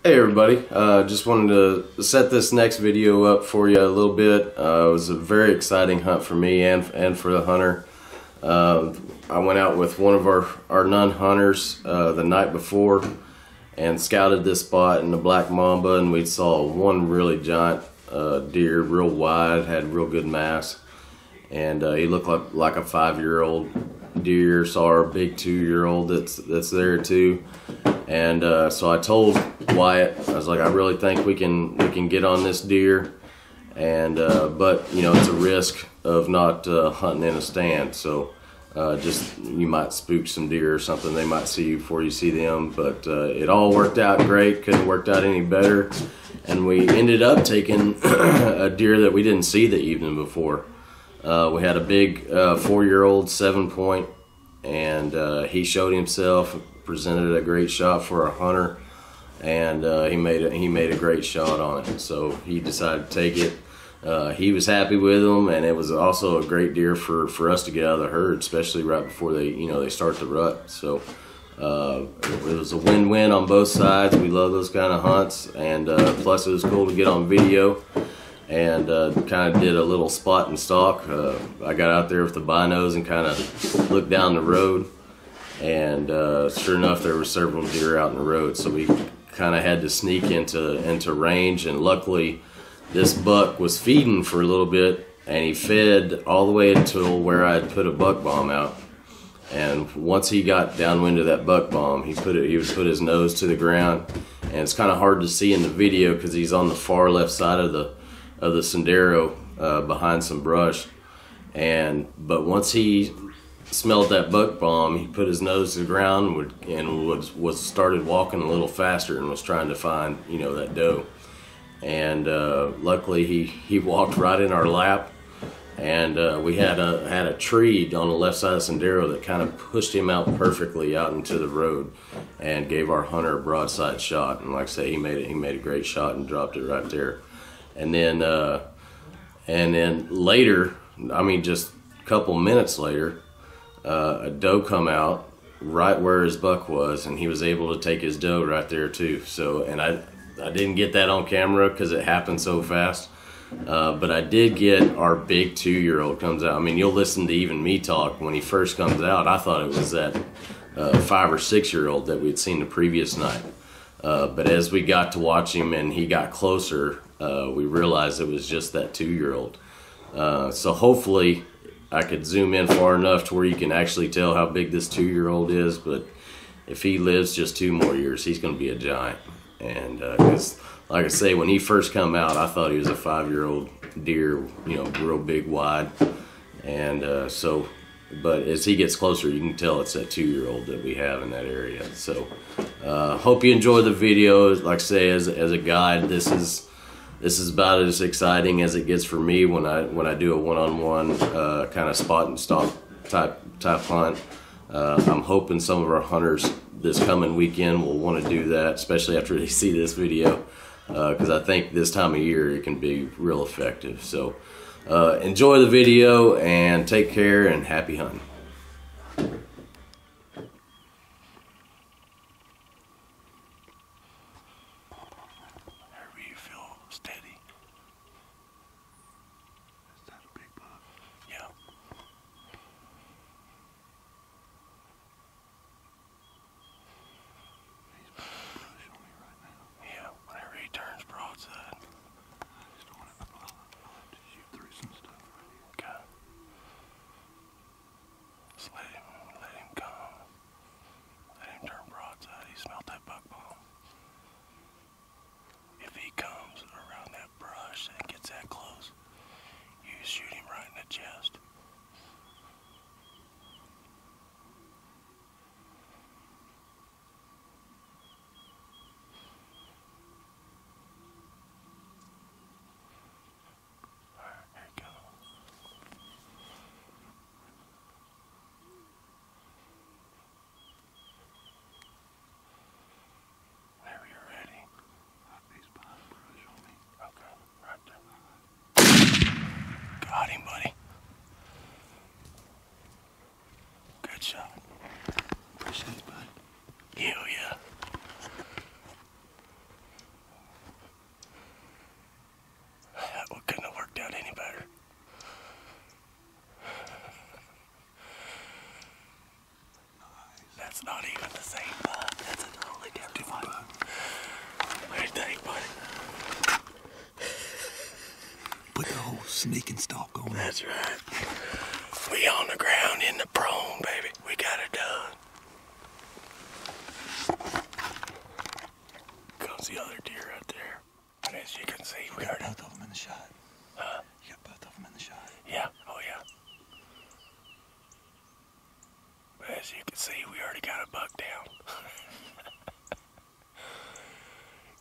Hey everybody, just wanted to set this next video up for you a little bit. It was a very exciting hunt for me and for the hunter. I went out with one of our nun hunters the night before and scouted this spot in the Black Mamba, and we saw one really giant deer, real wide, had real good mass, and he looked like a 5-year-old deer. Saw our big 2-year-old that's there too. And so I told Wyatt, I was like, I really think we can get on this deer, and but you know, it's a risk of not hunting in a stand. So just you might spook some deer or something. They might see you before you see them. But it all worked out great. Couldn't have worked out any better. And we ended up taking a deer that we didn't see the evening before. We had a big 4-year-old 7-point, and he showed himself. Presented a great shot for a hunter, and he made a great shot on it. So he decided to take it. He was happy with him, and it was also a great deer for us to get out of the herd, especially right before they start the rut. So it was a win-win on both sides. We love those kind of hunts, and plus it was cool to get on video, and kind of did a little spot and stalk. I got out there with the binos and kind of looked down the road. And sure enough, there were several deer out in the road, so we kind of had to sneak into range. And luckily, this buck was feeding for a little bit, and he fed all the way until where I had put a buck bomb out. And once he got downwind of that buck bomb, he would put his nose to the ground, and it's kind of hard to see in the video because he's on the far left side of the sendero behind some brush. But once he smelled that buck bomb, he put his nose to the ground and started walking a little faster and was trying to find that doe. And luckily he walked right in our lap, and we had a tree on the left side of Sendero that kind of pushed him out perfectly out into the road and gave our hunter a broadside shot. And like I say, he made a great shot and dropped it right there. And then later, I mean just a couple minutes later, a doe come out right where his buck was, and he was able to take his doe right there too. So, and I didn't get that on camera because it happened so fast, but I did get our big 2-year-old comes out. I mean, you'll listen to even me talk when he first comes out. I thought it was that 5 or 6-year-old that we'd seen the previous night, but as we got to watch him and he got closer, we realized it was just that 2-year-old. So hopefully I could zoom in far enough to where you can actually tell how big this 2-year-old is, but if he lives just 2 more years, he's going to be a giant. And because, like I say, when he first come out, I thought he was a 5-year-old deer, real big, wide. And but as he gets closer, you can tell it's that 2-year-old that we have in that area. So hope you enjoy the video. Like I say, as a guide, this is about as exciting as it gets for me when I do a one-on-one kind of spot and stalk type hunt. I'm hoping some of our hunters this coming weekend will want to do that, especially after they see this video, because I think this time of year it can be real effective. So enjoy the video and take care and happy hunting. sneaking stalk on him. That's right. We on the ground in the prone, baby. We got it done. Comes the other deer right there. And as you can see, we got already... both of them in the shot. Huh? You got both of them in the shot. Yeah, oh yeah. But as you can see, we already got a buck down.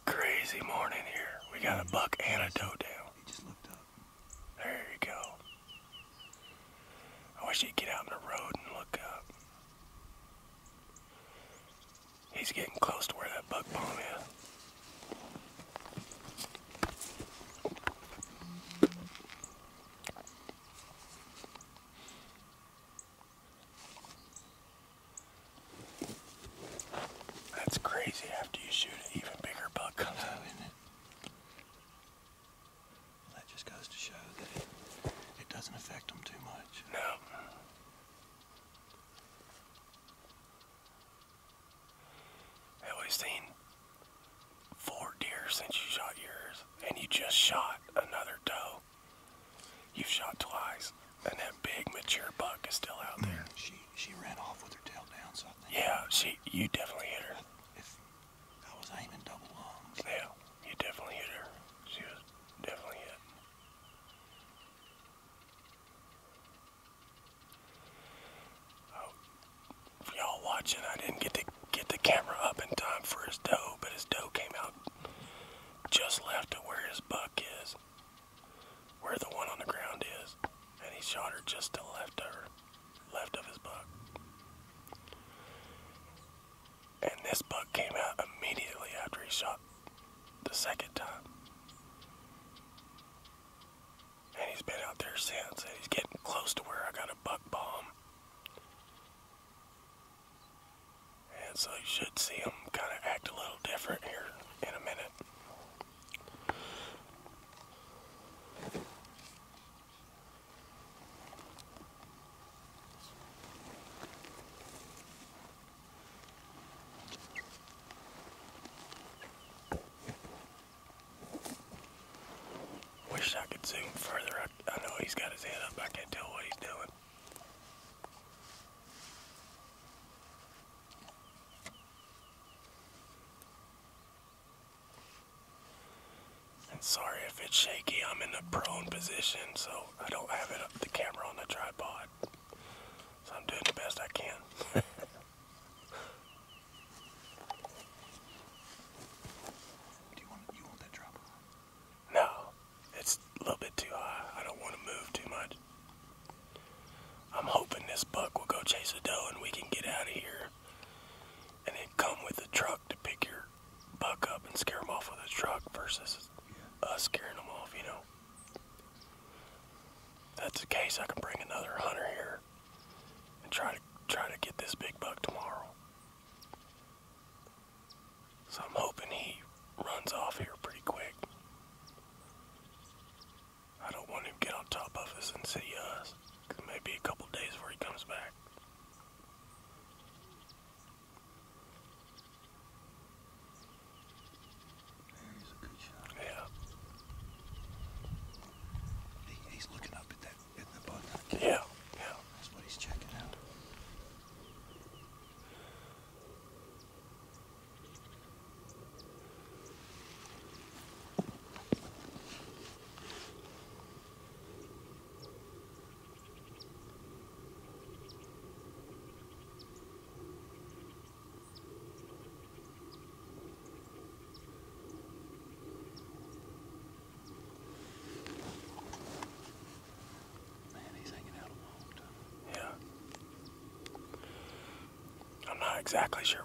Crazy morning here. We got a buck and a doe down. He just looked up. There you go. I wish he'd get out in the road and look up. He's getting close to where that buck bomb is. That's crazy. After you shoot an even bigger buck comes out. Isn't it? Well, that just goes to show that it doesn't affect them too much. No. Have we seen 4 deer since you shot yours? And you just shot another doe. You've shot twice. And that big mature buck is still out there. She ran off with her tail down, so I think... Yeah, you definitely hit her. If I was aiming double lungs. Yeah, you definitely hit her. She was definitely hit. Oh, for y'all watching, I didn't get the camera up in time for his doe, but his doe came out just left of where his buck is, where the one on the ground is, and he shot her just to the left of his buck. And this buck came out immediately after he shot the second time. And he's been out there since, and he's getting close to where I got a buck bomb. And so you should see him kind of act a little different here in a minute. Wish I could zoom further. I know he's got his head up. I can't tell what he's doing. And sorry if it's shaky. I'm in the prone position, so I don't have the camera on the tripod. So I'm doing the best I can. You want that tripod? No, it's a little bit too high. I don't want to move too much. I'm hoping this buck will go chase a doe and we can get out of here. And then come with a truck to pick your buck up and scare him off with a truck versus us scaring him off, you know. If that's the case, I can bring another hunter here and try to get this big buck tomorrow. So I'm hoping he runs off here pretty quick. I don't want him to get on top of us and see us. It may be a couple days before he comes back. There's a good shot. Yeah. He's looking up at the buck. Yeah. That's what he's checking out. I'm not exactly sure